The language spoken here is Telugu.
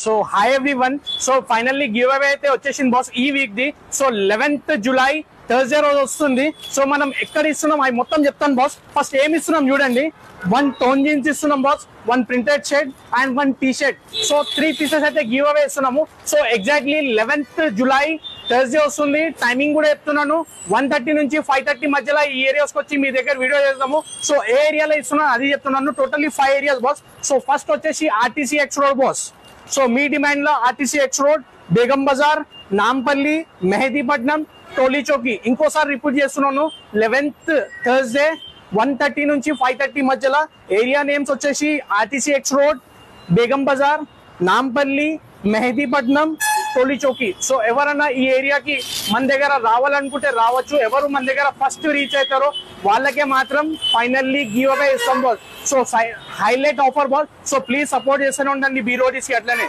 So hi everyone. So finally give away అయితే వచ్చేసింది బాస్ ఈ week the. So 11th July Thursday రోజు వస్తుంది. సో మనం ఎక్కడ ఇస్తున్నాం అవి మొత్తం చెప్తాను బాస్. ఫస్ట్ ఏమి ఇస్తున్నాం చూడండి, 1 టోన్ జీన్స్ ఇస్తున్నాం boss, 1 printed shirt and 1 t-shirt. So 3 pieces అయితే గివ్ అవే ఇస్తున్నాము. So exactly 11th July Thursday వస్తుంది. టైమింగ్ కూడా చెప్తున్నాను, 1:30 నుంచి 5:30 మధ్యలో ఈ ఏరియాస్కి వచ్చి మీ దగ్గర వీడియో చేద్దాము. సో ఏ ఏరియాలో ఇస్తున్నాను అది చెప్తున్నాను. Totally 5 areas boss. So first వచ్చేసి RTC X road boss. So మీ డిమాండ్ లో RTC X road, Begum Bazaar, Nampally, Mehdipatnam, Toli Chowki. ఇంకోసారి రిపీట్ చేస్తున్నాను, 11th థర్స్డే 1:30 నుంచి 5:30 మధ్యలో. ఏరియా నేమ్స్ వచ్చేసి RTC X road, Begum Bazaar, Nampally, Mehdipatnam, Toli Chowki. So ఎవరన్నా ఈ ఏరియాకి మన దగ్గర రావాలనుకుంటే రావచ్చు. ఎవరు మన దగ్గర ఫస్ట్ రీచ్ అవుతారో వాళ్ళకే మాత్రం ఫైనల్లీ గివ్ అవే ఇస్తాం boss. So highlight offer boss. So please support చేస్తూనే ఉండండి బీరోడీస్కి అట్లనే.